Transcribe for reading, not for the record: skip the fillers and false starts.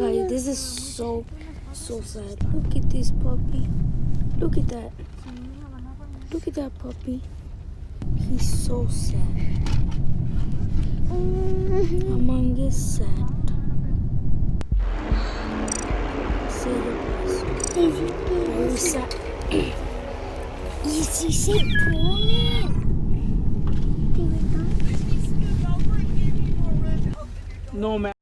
Guys, this is so sad. Look at this puppy. Look at that. Look at that puppy. He's so sad. Among is sad. See you guys. Very sad. Easy, say Pullman. No, man.